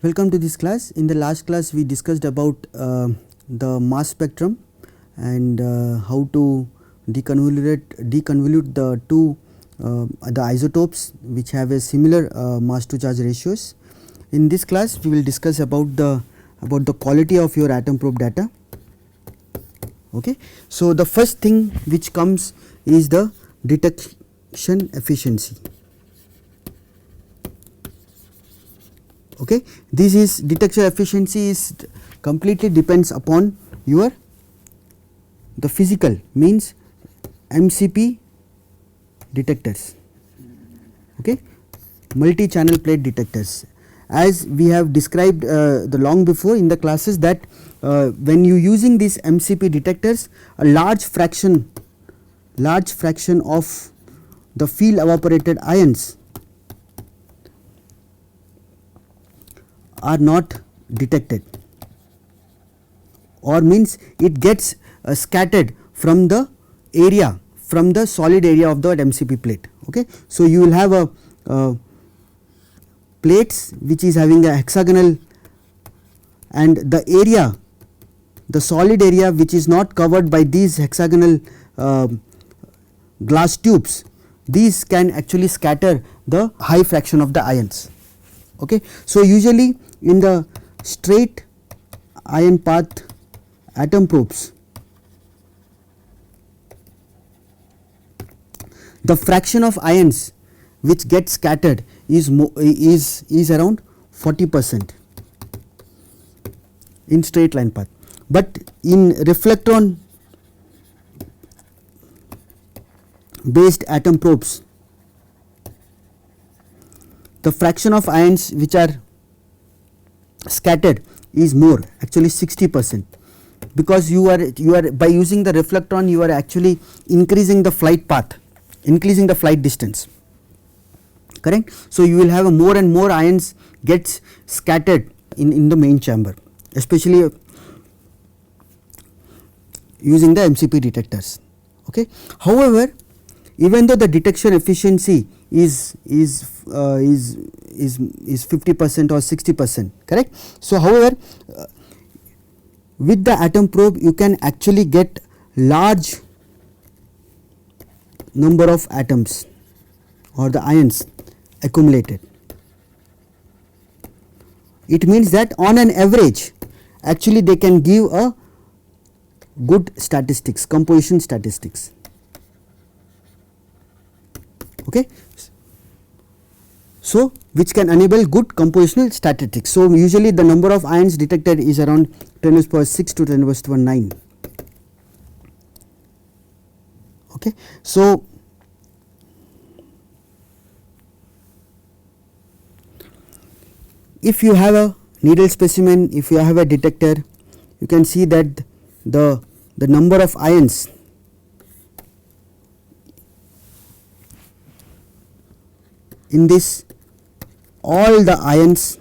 Welcome to this class. In the last class we discussed about the mass spectrum and how to deconvolute the two the isotopes which have a similar mass to charge ratios. In this class we will discuss about the quality of your atom probe data. Okay. So, the first thing which comes is the detection efficiency. Okay. This is detection efficiency is completely depends upon your the physical means MCP detectors, okay, multi channel plate detectors. As we have described the long before in the classes that when you using these MCP detectors, a large fraction of the field evaporated ions are not detected, or means it gets scattered from the area, from the solid area of the MCP plate. Okay. So, you will have a plates which is having a hexagonal, and the area, the solid area which is not covered by these hexagonal glass tubes, these can actually scatter the high fraction of the ions. Okay. So, usually in the straight ion path atom probes, the fraction of ions which get scattered is around 40% in straight line path, but in reflectron based atom probes, the fraction of ions which are scattered is more, actually 60%, because you are by using the reflectron you are actually increasing the flight path, increasing the flight distance, correct. So, you will have a more and more ions gets scattered in the main chamber, especially using the MCP detectors. Okay. However, even though the detection efficiency is 50% or 60%, correct. So, however, with the atom probe you can actually get large number of atoms or the ions accumulated. It means that on an average actually they can give a good statistics, composition statistics. Okay. So, which can enable good compositional statistics. So, usually the number of ions detected is around 10 to the power 6 to 10 to the power 9. Okay. So, if you have a needle specimen, if you have a detector, you can see that the number of ions in this, all the ions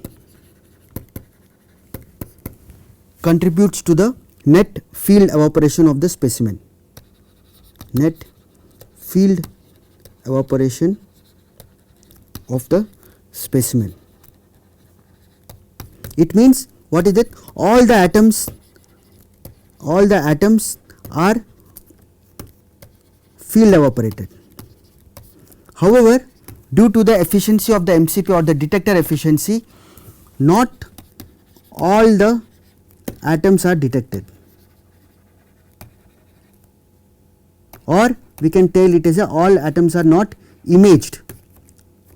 contributes to the net field evaporation of the specimen, net field evaporation of the specimen. It means what is it? All the atoms are field evaporated. However, due to the efficiency of the MCP or the detector efficiency, not all the atoms are detected, or we can tell it as all atoms are not imaged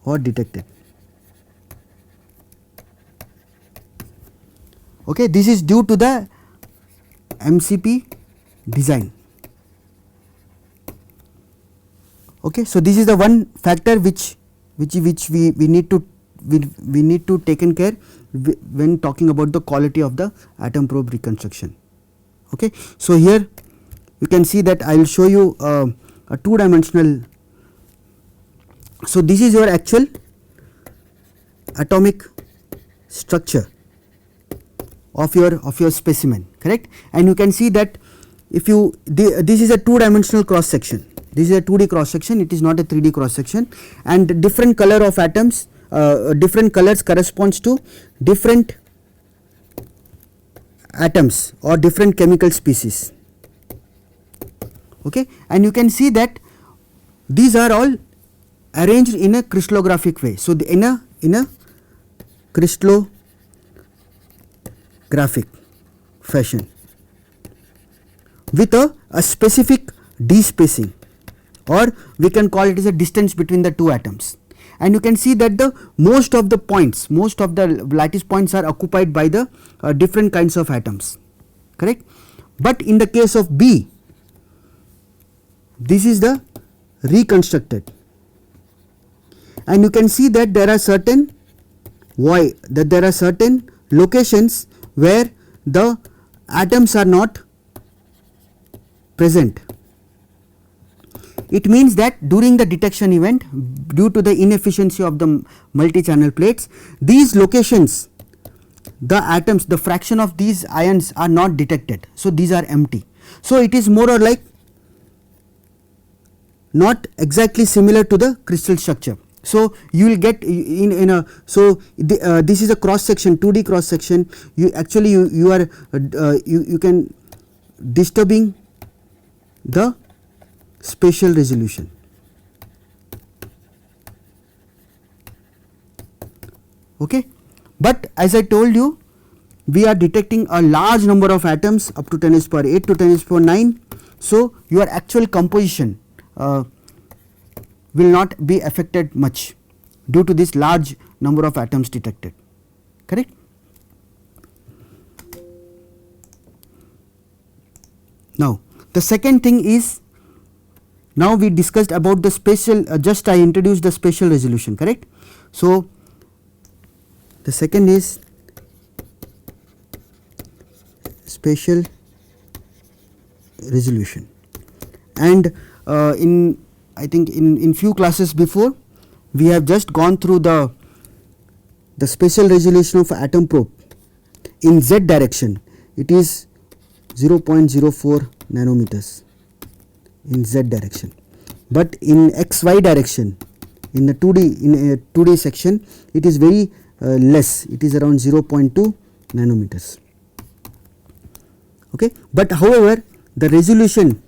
or detected. Okay. This is due to the MCP design. Okay. So, this is the one factor which we need to taken care when talking about the quality of the atom probe reconstruction. Okay. So, here you can see that I will show you a two dimensional. So, this is your actual atomic structure of your specimen, correct, and you can see that if you this is a two dimensional cross section, this is a 2D cross section, it is not a 3D cross section, and different color of atoms different colors corresponds to different atoms or different chemical species. Okay, and you can see that these are all arranged in a crystallographic way. So, in a crystallographic fashion with a specific d-spacing, or we can call it as a distance between the two atoms. And you can see that the most of the lattice points are occupied by the different kinds of atoms, correct. But in the case of B, this is the reconstructed, and you can see that there are certain locations where the atoms are not present. It means that during the detection event, due to the inefficiency of the multi-channel plates, these locations, the atoms, the fraction of these ions are not detected. So, these are empty. So, it is more or like not exactly similar to the crystal structure. So, you will get in a, so this is a cross section, 2D cross section. You actually you are you can disturbing the spatial resolution. Okay, but as I told you, we are detecting a large number of atoms up to 10 raised power 8 to 10 raised power 9. So, your actual composition will not be affected much due to this large number of atoms detected, correct. Now, the second thing is, now we discussed about the spatial, just I introduced the spatial resolution, correct. So, the second is spatial resolution, and in I think in few classes before, we have just gone through the spatial resolution of atom probe. In Z direction, it is 0.04 nanometers in Z direction, but in XY direction, in a 2D section, it is very less, it is around 0.2 nanometers. Okay, but however, the resolution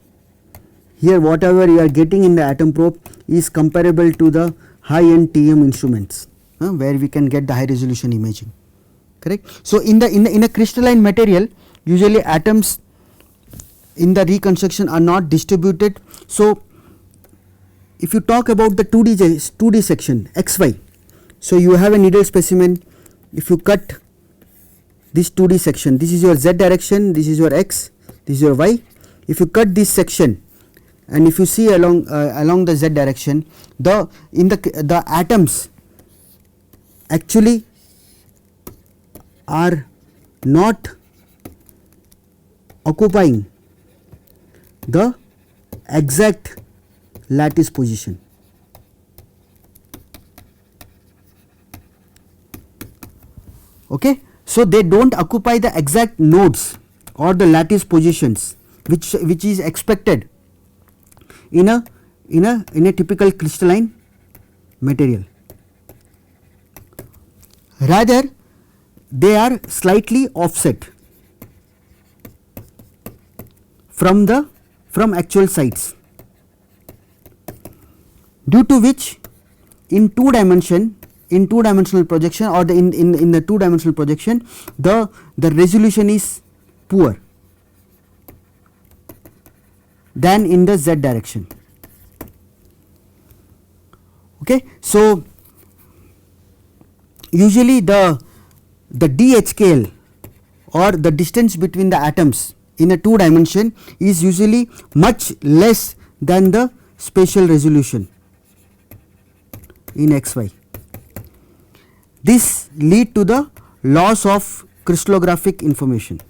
here, whatever you are getting in the atom probe is comparable to the high end TM instruments, where we can get the high resolution imaging, correct. So, in a crystalline material, usually atoms in the reconstruction are not distributed. So, if you talk about the 2D section XY, so you have a needle specimen. If you cut this 2D section, this is your Z direction, this is your X, this is your Y. If you cut this section and if you see along the Z direction, the atoms actually are not occupying the exact lattice position. Okay, so they do not occupy the exact nodes or the lattice positions which is expected in a typical crystalline material. Rather, they are slightly offset from actual sites, due to which in two dimensional projection, or in the 2-dimensional projection, the resolution is poor than in the Z direction. Okay, so usually the DHKL, or the distance between the atoms in a 2 dimension, is usually much less than the spatial resolution in XY. This lead to the loss of crystallographic information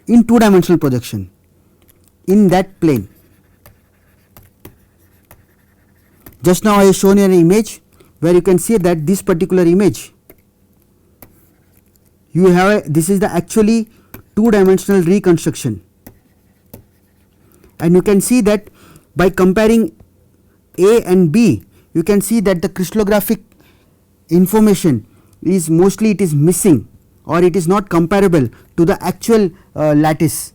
in 2-dimensional projection in that plane. Just now I have shown you an image where you can see that this particular image, you have this is the actually 2-dimensional reconstruction, and you can see that by comparing A and B, you can see that the crystallographic information is mostly it is missing, or it is not comparable to the actual lattice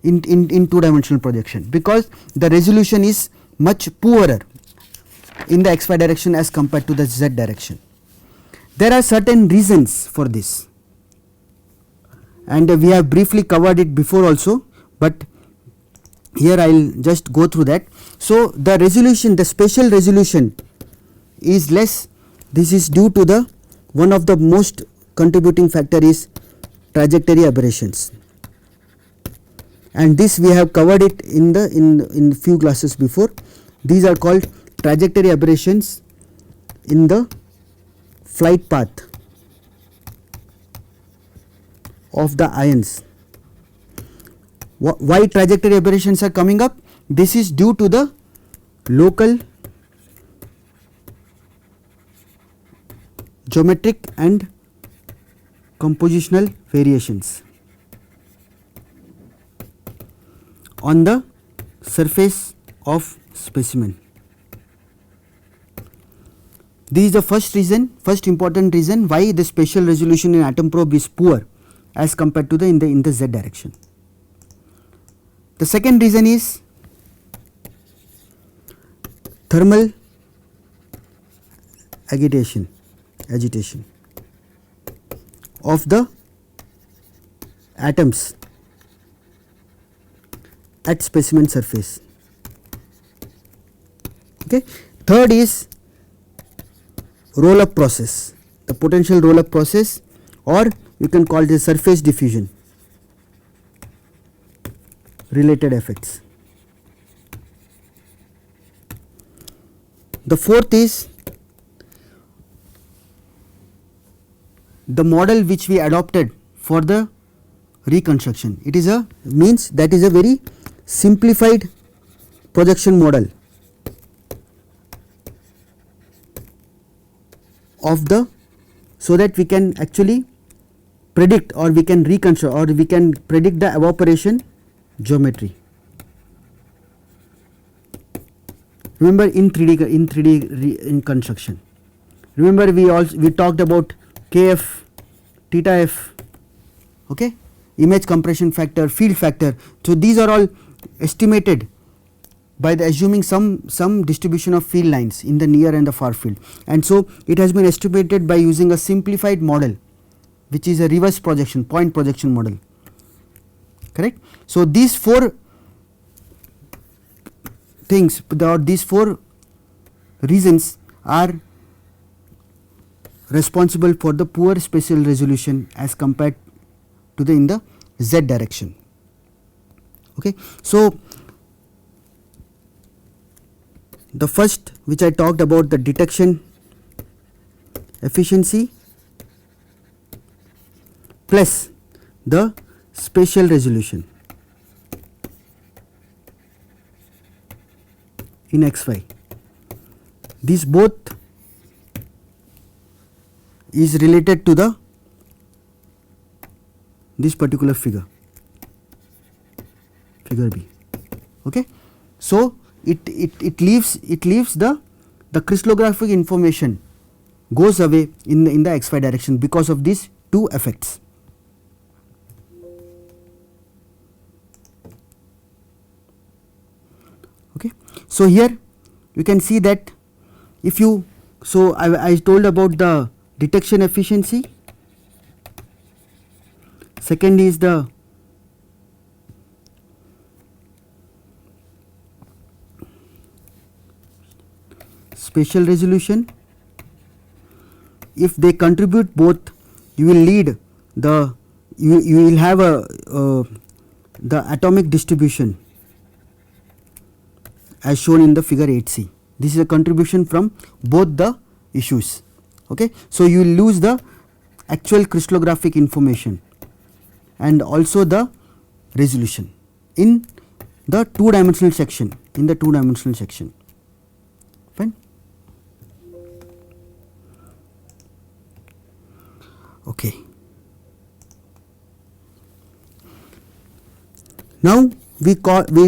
in two dimensional projection, because the resolution is much poorer in the xy direction as compared to the z direction. There are certain reasons for this, and we have briefly covered it before also, but here I will just go through that. So, the resolution, the spatial resolution is less. This is due to the one of the most contributing factor is trajectory aberrations, and this we have covered it in the in few classes before. These are called trajectory aberrations in the flight path of the ions. Why trajectory aberrations are coming up? This is due to the local geometric and compositional variations on the surface of specimen. This is the first reason, first important reason why the spatial resolution in atom probe is poor as compared to the in the z direction. The second reason is thermal agitation of the atoms at specimen surface. Okay. Third is roll up process, the potential roll up process, or you can call it surface diffusion related effects. The fourth is the model which we adopted for the reconstruction. It is a means that is a very simplified projection model of the, so that we can actually predict, or we can reconstruct, or we can predict the evaporation geometry. Remember in 3D reconstruction, remember we talked about kf, theta f, okay, image compression factor, field factor. So, these are all estimated by the assuming some distribution of field lines in the near and the far field, and so it has been estimated by using a simplified model which is a reverse projection, point projection model, correct. So, these four things, or these four reasons are responsible for the poor spatial resolution as compared to the in the z direction. Okay. So, the first which I talked about, the detection efficiency plus the spatial resolution in xy, these both is related to the this particular figure B. Okay. So, it leaves the crystallographic information goes away in the xy direction because of these two effects. Okay. So, here you can see that if you, so I told about the detection efficiency, second is the spatial resolution. If they contribute both, you will lead the, you will have a the atomic distribution as shown in the figure 8c. This is a contribution from both the issues. Okay. So, you will lose the actual crystallographic information and also the resolution in the two dimensional section, fine. Okay. Now, we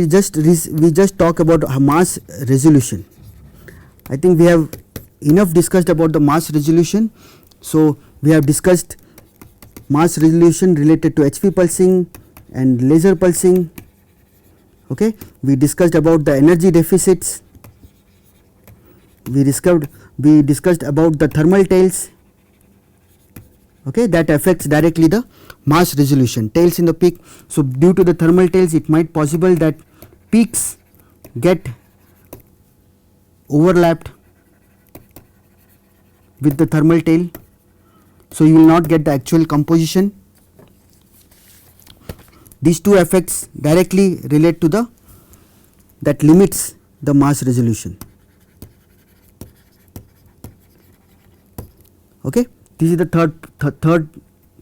just talk about mass resolution. I think we have enough discussed about the mass resolution. So we have discussed mass resolution related to HV pulsing and laser pulsing. Okay, we discussed about the energy deficits. We discussed about the thermal tails. Okay, that affects directly the mass resolution, tails in the peak. So due to the thermal tails, it might possible that peaks get overlapped with the thermal tail, so you will not get the actual composition. These two effects directly relate to the that limits the mass resolution. Okay, this is the third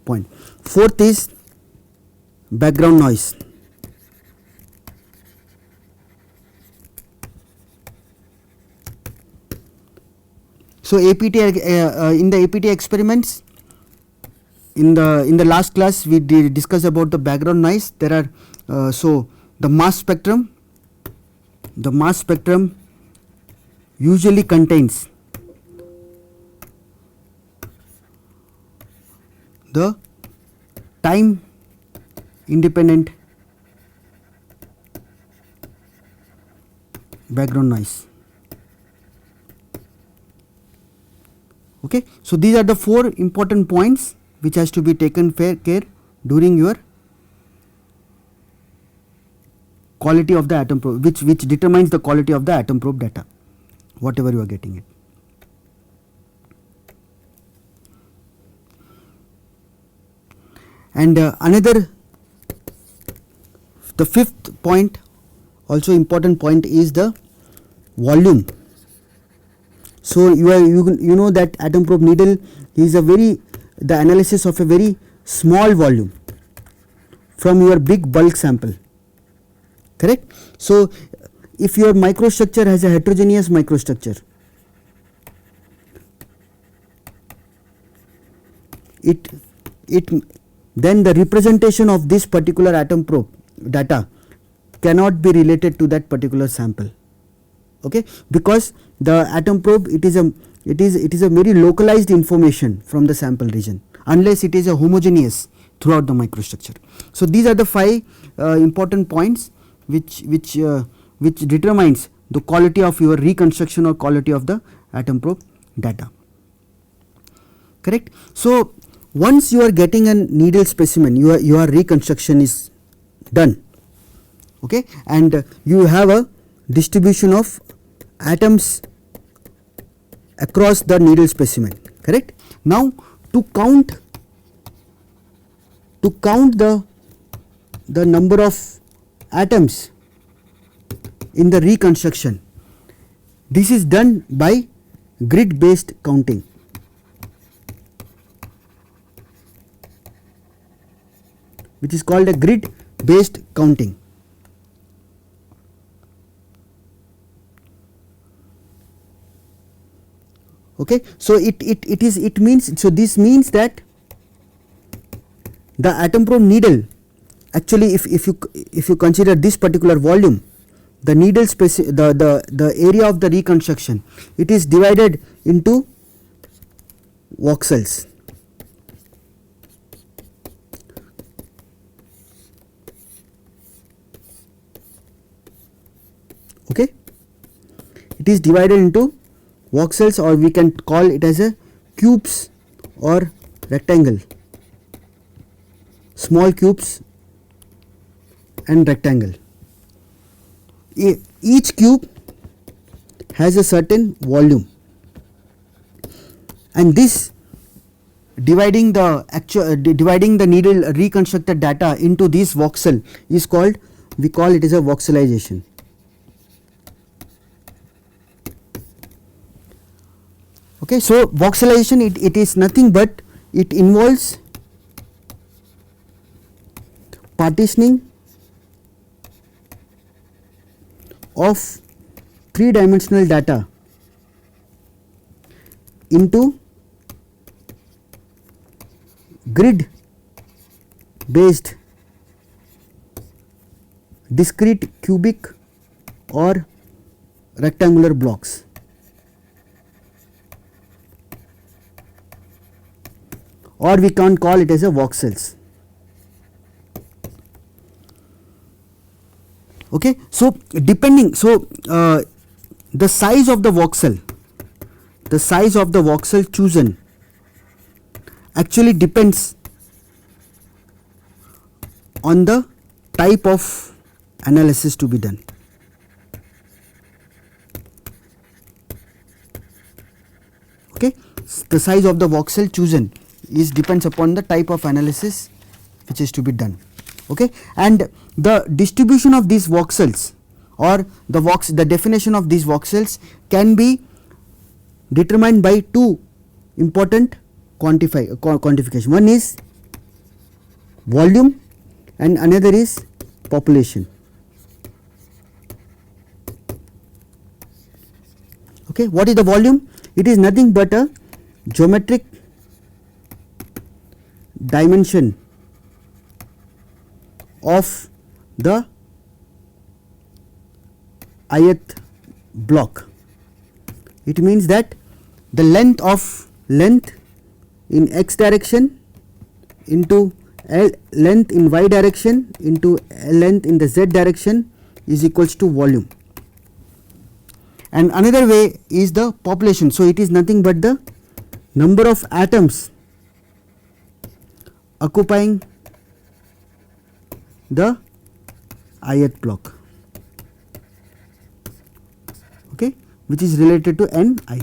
point. Fourth is background noise. So APT in the APT experiments, in the last class we discussed about the background noise. There are so the mass spectrum usually contains the time independent background noise. Okay, so these are the 4 important points which has to be taken care during your quality of the atom probe, which determines the quality of the atom probe data, whatever you are getting it. And the 5th point, also important point, is the volume. So you know that atom probe needle is the analysis of a very small volume from your big bulk sample, correct. So if your microstructure has a heterogeneous microstructure, then the representation of this particular atom probe data cannot be related to that particular sample. Okay, because the atom probe, it is a very localized information from the sample region, unless it is a homogeneous throughout the microstructure. So these are the 5 important points which determines the quality of your reconstruction or quality of the atom probe data, correct. So once you are getting a needle specimen, your reconstruction is done, okay, and you have a distribution of atoms across the needle specimen, correct. Now to count the number of atoms in the reconstruction, this is done by grid based counting. Which is called a grid based counting. Okay, so it means, so this means that the atom probe needle, actually if you consider this particular volume, the needle the area of the reconstruction, it is divided into voxels. Okay, it is divided into voxels, or we can call it as a cubes or rectangle, small cubes and rectangle. Each cube has a certain volume, and this dividing the needle reconstructed data into this voxel is called, we call it as a voxelization. Okay, so voxelization, it is nothing but it involves partitioning of 3-dimensional data into grid based discrete cubic or rectangular blocks. or we can call it as a voxels. Okay, so depending, the size of the voxel, chosen actually depends on the type of analysis to be done. Okay, the size of the voxel chosen depends upon the type of analysis which is to be done. Okay, and the distribution of these voxels or the definition of these voxels can be determined by two important quantification. One is volume and another is population. Okay, what is the volume? It is nothing but a geometric dimension of the ith block. It means that the length in x direction into length in y direction into length in the z direction is equals to volume. And another way is the population. So it is nothing but the number of atoms occupying the ith block, okay, which is related to Ni.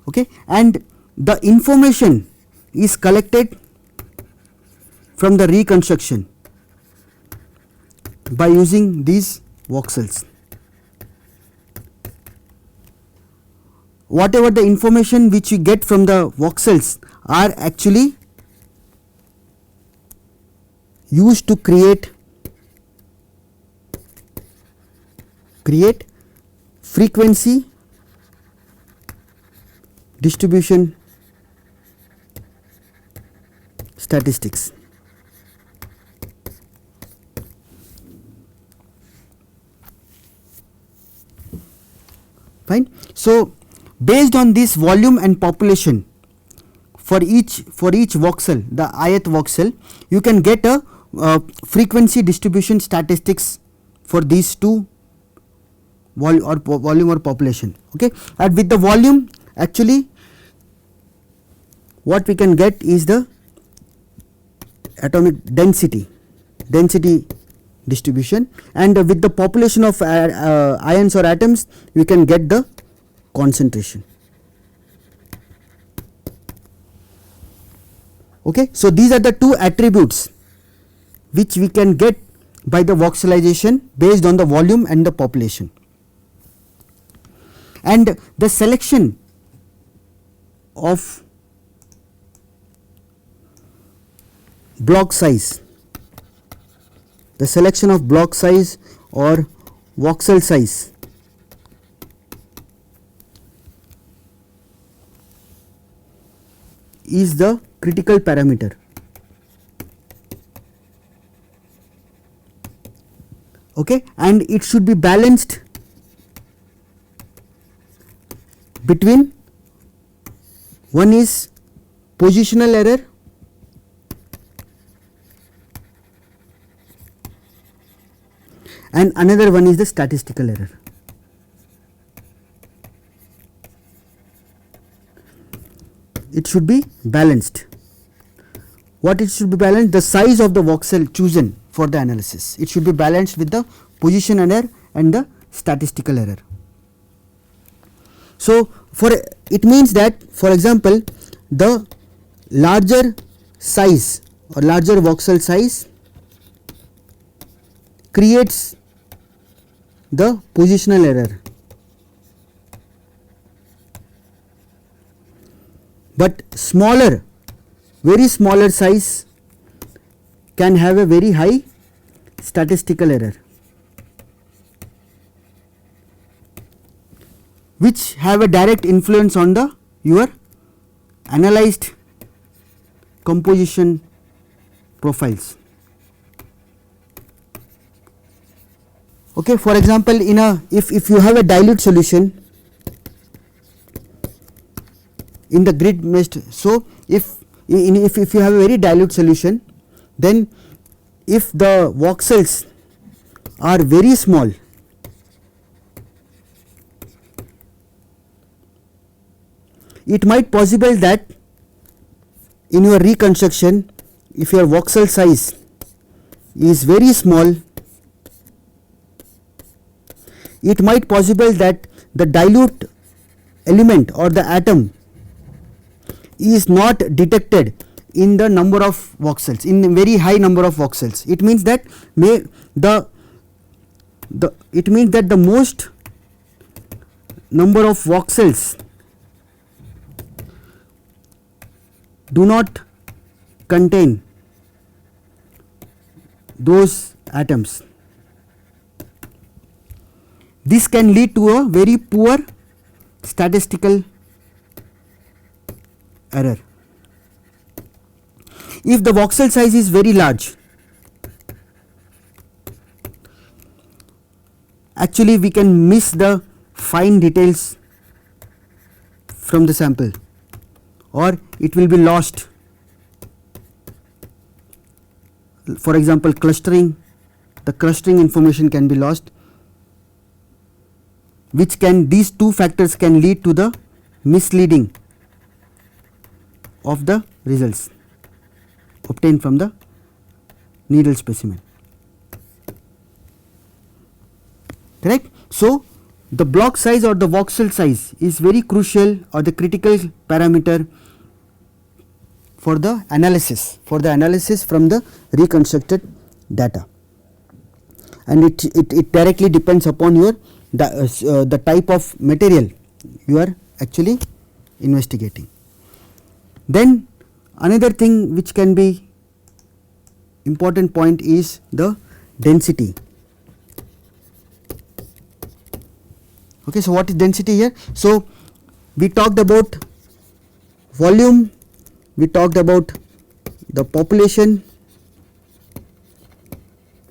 Okay, and the information is collected from the reconstruction by using these voxels. Whatever the information which you get from the voxels are actually used to create frequency distribution statistics. Fine. So based on this volume and population for each voxel, the ith voxel, you can get a frequency distribution statistics for these two volume or population. Okay, and with the volume, actually what we can get is the atomic density distribution, and with the population of ions or atoms we can get the concentration. Okay, so these are the two attributes which we can get by the voxelization based on the volume and the population. And the selection of block size, or voxel size is the critical parameter. Okay, and it should be balanced between one is positional error and another one is the statistical error. It should be balanced. What it should be balanced? The size of the voxel chosen for the analysis. It should be balanced with the position error and the statistical error. So it means that, for example, the larger size or larger voxel size creates the positional error, but very smaller size can have a very high statistical error, which have a direct influence on your analyzed composition profiles. Okay, for example, if you have a dilute solution in the grid meshed. So if you have a very dilute solution, then if the voxels are very small, it might possible that in your reconstruction, if your voxel size is very small, it might possible that the dilute element or the atom is not detected in the number of voxels, in very high number of voxels. It means that the most number of voxels do not contain those atoms. This can lead to a very poor statistical error. If the voxel size is very large, actually we can miss the fine details from the sample, or it will be lost. For example, clustering, the clustering information can be lost, which can, these two factors can lead to the misleading of the results obtained from the needle specimen. Correct? So the block size or the voxel size is very crucial, or the critical parameter for the analysis from the reconstructed data, and it directly depends upon your the type of material you are actually investigating. Then another thing which can be important point is the density. Okay, so what is density here? So we talked about volume, we talked about the population.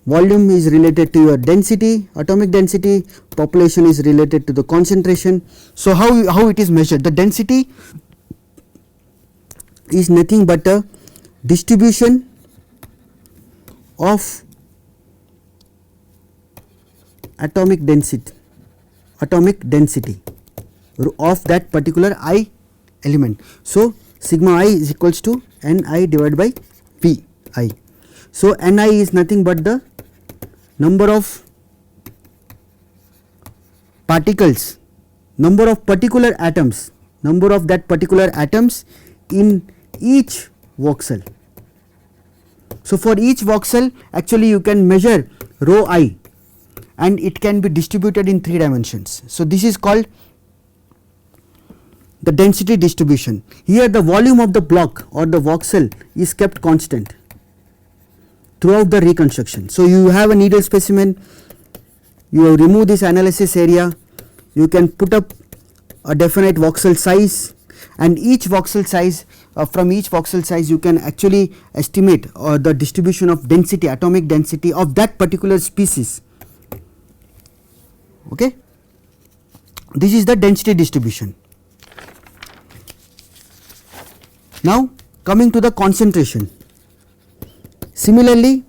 Volume is related to your density, atomic density, population is related to the concentration. So how it is measured? The density is nothing but a distribution of atomic density of that particular I element. So sigma I is equals to Ni divided by Pi. So Ni is nothing but the number of particles, number of particular atoms, number of that particular atoms in each voxel. So for each voxel actually you can measure rho I, and it can be distributed in 3 dimensions. So this is called the density distribution. Here the volume of the block or the voxel is kept constant throughout the reconstruction. So you have a needle specimen, you remove this analysis area, you can put up a definite voxel size, and each voxel size, from each voxel size you can actually estimate the distribution of density, atomic density of that particular species. Okay, this is the density distribution. Now coming to the concentration. Similarly,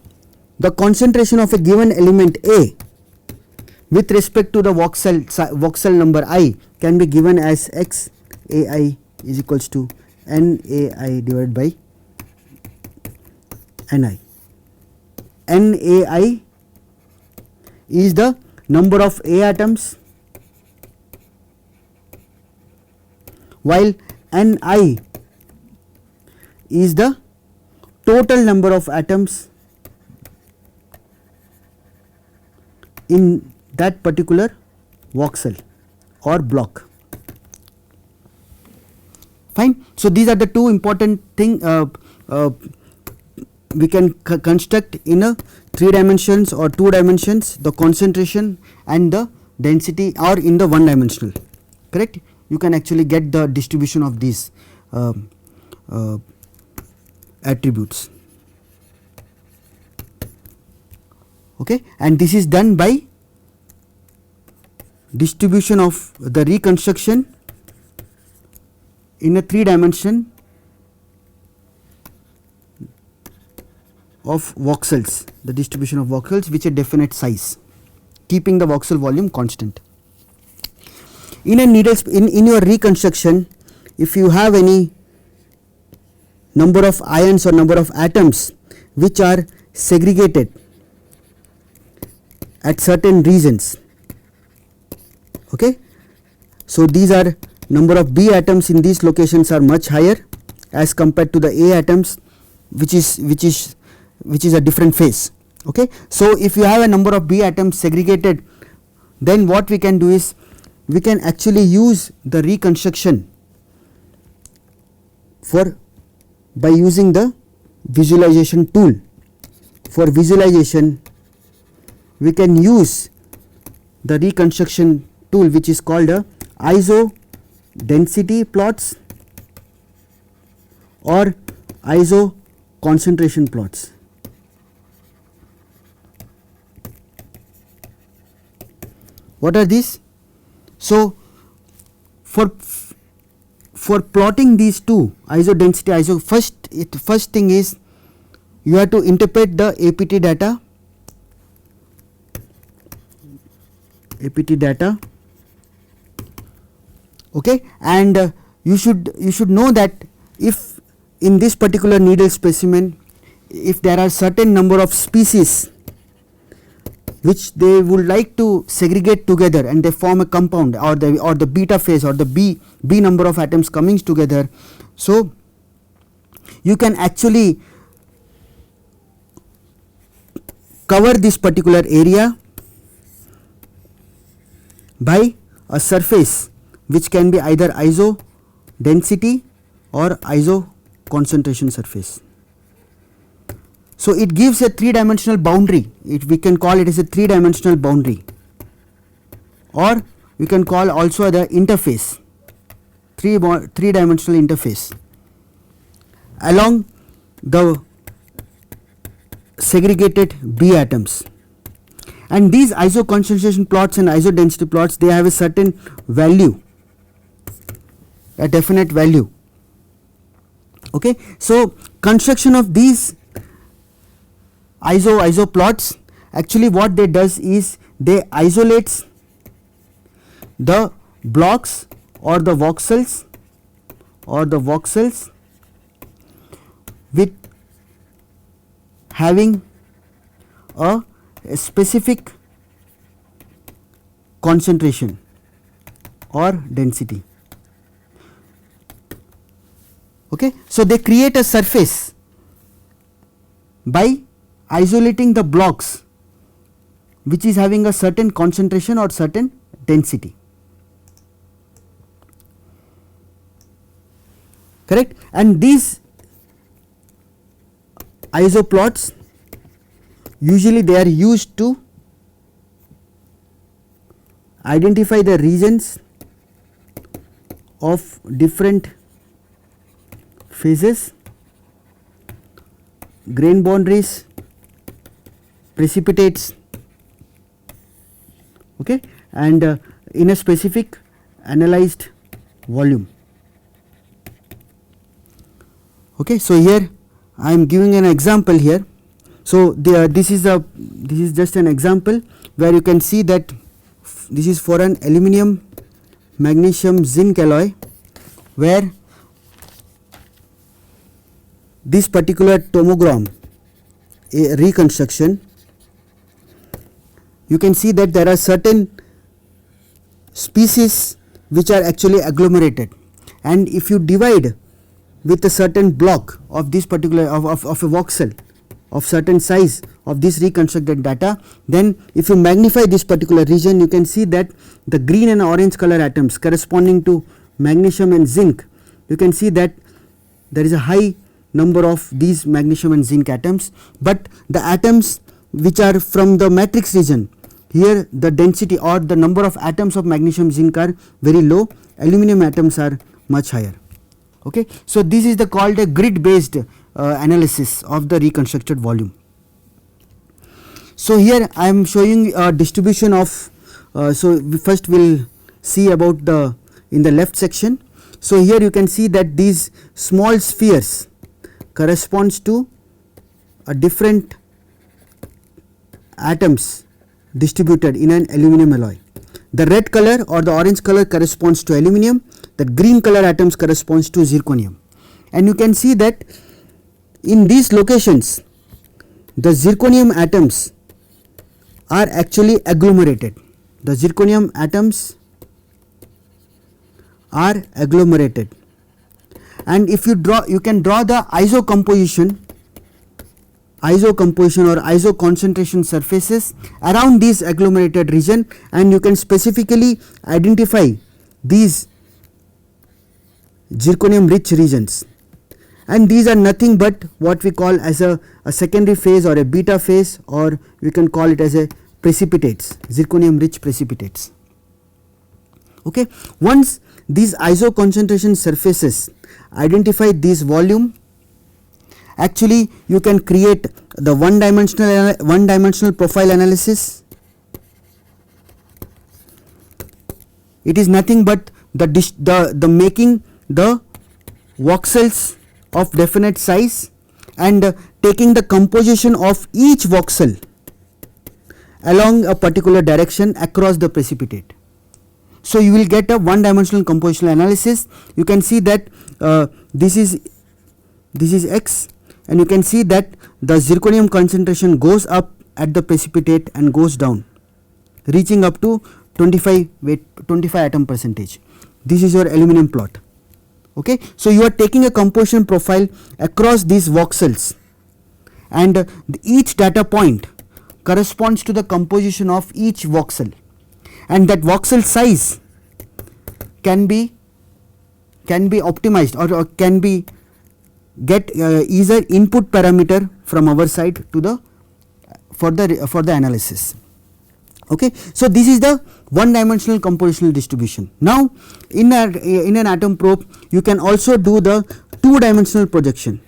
the concentration of a given element A with respect to the voxel number I can be given as x AI is equals to NAI divided by Ni. NAI is the number of A atoms, while Ni is the total number of atoms in that particular voxel or block. Fine. So these are the two important things we can construct in a 3 dimensions or 2 dimensions, the concentration and the density, or in the 1 dimensional. Correct? You can actually get the distribution of these attributes. Okay, and this is done by distribution of the reconstruction in a 3 dimension of voxels, the distribution of voxels which a definite size, keeping the voxel volume constant. In a in your reconstruction, if you have any number of ions or number of atoms which are segregated at certain regions, okay, so these are number of B atoms in these locations are much higher as compared to the A atoms which is a different phase, okay. So if you have a number of B atoms segregated, then what we can do is we can actually use the reconstruction by using the visualization tool. For visualization, we can use the reconstruction tool which is called a isodensity plots or isoconcentration plots. What are these? So for plotting these two, isodensity, first thing is you have to interpret the APT data, okay, and you should know that if in this particular needle specimen, if there are certain number of species which they would like to segregate together and they form a compound, or the beta phase or the B number of atoms coming together, so you can actually cover this particular area by a surface which can be either isodensity or isoconcentration surface. So it gives a 3-dimensional boundary, we can call it as a 3-dimensional boundary, or we can call also the interface, 3-dimensional interface along the segregated B atoms. And these isoconcentration plots and isodensity plots, they have a certain value, a definite value, okay. So construction of these iso plots, actually what they does is they isolates the blocks or the voxels with having a specific concentration or density, okay. So they create a surface by isolating the blocks which is having a certain concentration or certain density, correct. And these isoplots usually they are used to identify the regions of different phases, grain boundaries, precipitates, okay, and in a specific analyzed volume, okay. So here I am giving an example here. So this is just an example where you can see that this is for an aluminum magnesium zinc alloy, where this particular tomogram reconstruction, you can see that there are certain species which are actually agglomerated, and if you divide with a certain block of this particular of a voxel of certain size of this reconstructed data, then if you magnify this particular region, you can see that the green and orange color atoms corresponding to magnesium and zinc, you can see that there is a high number of these magnesium and zinc atoms, but the atoms which are from the matrix region, here the density or the number of atoms of magnesium zinc are very low, aluminum atoms are much higher, okay. So this is called a grid based analysis of the reconstructed volume. So here I am showing a distribution of, so first we will see about in the left section. So here you can see that these small spheres corresponds to a different atoms distributed in an aluminum alloy. The red color or the orange color corresponds to aluminum, the green color atoms corresponds to zirconium. And you can see that in these locations the zirconium atoms are actually agglomerated. The zirconium atoms are agglomerated, and if you draw, you can draw the isocomposition or isoconcentration surfaces around this agglomerated region, and you can specifically identify these zirconium rich regions, and these are nothing but what we call as a secondary phase or a beta phase, or we can call it as a precipitates, zirconium rich precipitates. Okay. Once these isoconcentration surfaces identify this volume, actually you can create the one dimensional profile analysis. It is nothing but the making the voxels of definite size and taking the composition of each voxel along a particular direction across the precipitate. So you will get a one dimensional compositional analysis. You can see that this is X, and you can see that the zirconium concentration goes up at the precipitate and goes down, reaching up to 25 atom percentage. This is your aluminum plot. Okay. So you are taking a composition profile across these voxels, and each data point corresponds to the composition of each voxel, and that voxel size can be optimized or can be get either input parameter from our side to the for the analysis. Okay. So this is the one dimensional compositional distribution. Now in an atom probe you can also do the two dimensional projection.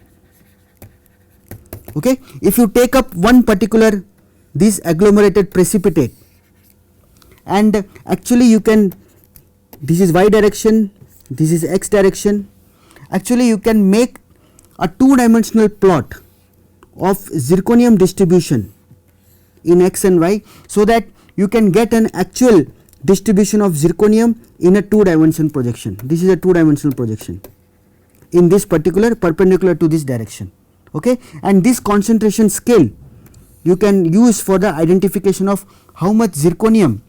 Okay. If you take up one particular this agglomerated precipitate, and actually you can, this is y direction, this is x direction, actually you can make a two dimensional plot of zirconium distribution in x and y, so that you can get an actual distribution of zirconium in a two dimension projection. This is a two dimensional projection in this particular perpendicular to this direction. Okay. And this concentration scale you can use for the identification of how much zirconium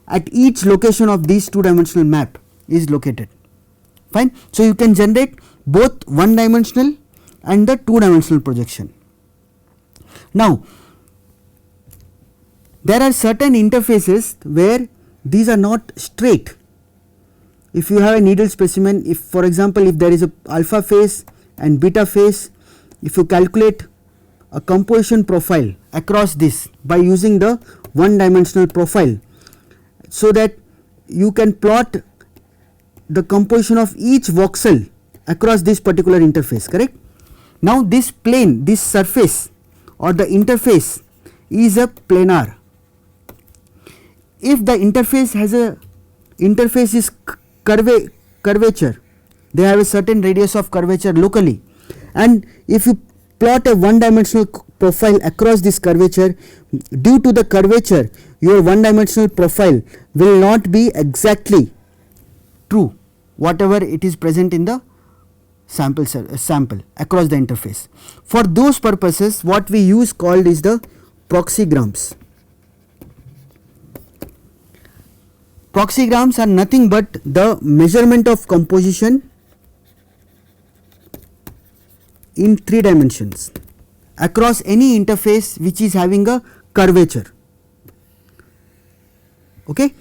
at each location of this two dimensional map is located. Fine. So you can generate both one dimensional and the two dimensional projection. Now there are certain interfaces where these are not straight. If you have a needle specimen, if for example if there is a alpha phase and beta phase, if you calculate a composition profile across this by using the one dimensional profile, so that you can plot the composition of each voxel across this particular interface, correct. Now this plane, this surface or the interface is a planar. If the interface is curvature, they have a certain radius of curvature locally, and if you plot a one dimensional profile across this curvature, due to the curvature your one dimensional profile will not be exactly true whatever it is present in the sample across the interface. For those purposes what we use called is the proxygrams. Proxygrams are nothing but the measurement of composition in 3 dimensions across any interface which is having a curvature. Okay.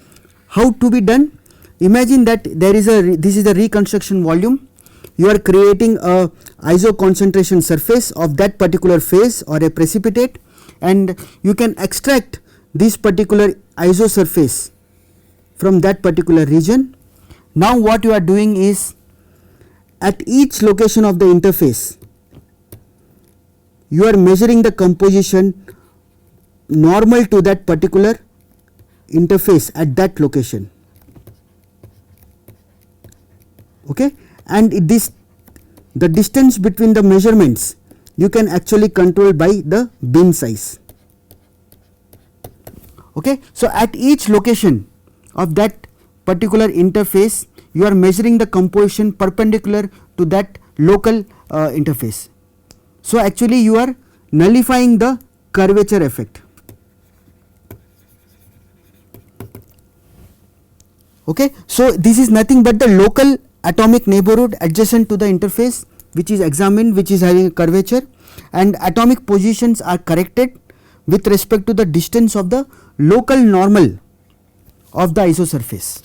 How to be done? Imagine that there is this is the reconstruction volume. You are creating a isoconcentration surface of that particular phase or a precipitate, and you can extract this particular isosurface from that particular region. Now what you are doing is, at each location of the interface you are measuring the composition normal to that particular interface at that location. okay, and the distance between the measurements you can actually control by the bin size. Okay. So, at each location of that particular interface you are measuring the composition perpendicular to that local interface. So, actually you are nullifying the curvature effect. Okay. So, this is nothing but the local atomic neighborhood adjacent to the interface which is examined, which is having a curvature, and atomic positions are corrected with respect to the distance of the local normal of the isosurface.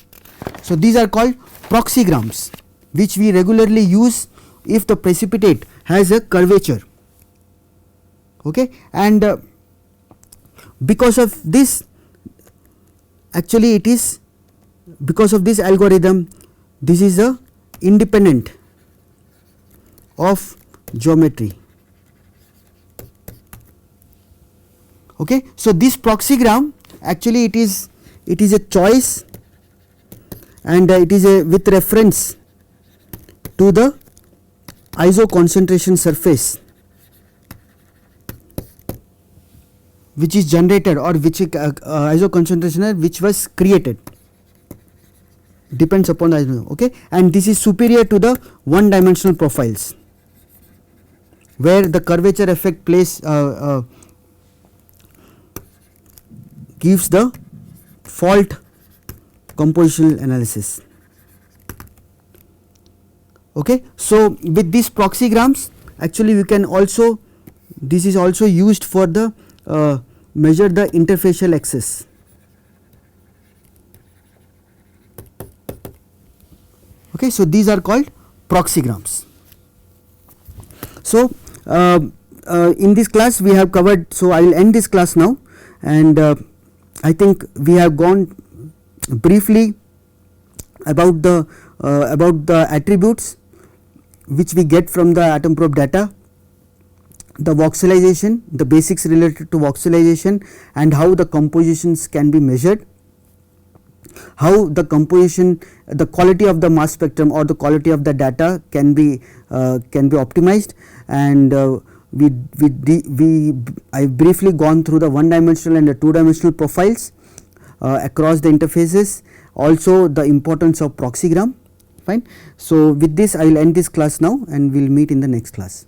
So, these are called proxygrams, which we regularly use if the precipitate has a curvature. Okay. And because of this, actually it is because of this algorithm, this is a independent of geometry. Okay. So, this proxygram actually it is a choice, and it is a with reference to the isoconcentration surface which is generated, or which isoconcentration which was created, depends upon the okay, and this is superior to the one dimensional profiles where the curvature effect plays gives the fault compositional analysis. Okay. So, with these proxygrams actually we can also, this is also used for the measure the interfacial axis. Okay. So, these are called proxygrams. So, in this class we have covered, so I will end this class now, and I think we have gone briefly about the attributes which we get from the atom probe data, the voxelization, the basics related to voxelization, and how the compositions can be measured, how the composition, the quality of the mass spectrum or the quality of the data can be optimized, and I briefly gone through the one dimensional and the two dimensional profiles across the interfaces, also the importance of proxygram. Fine. So, with this I will end this class now, and we will meet in the next class.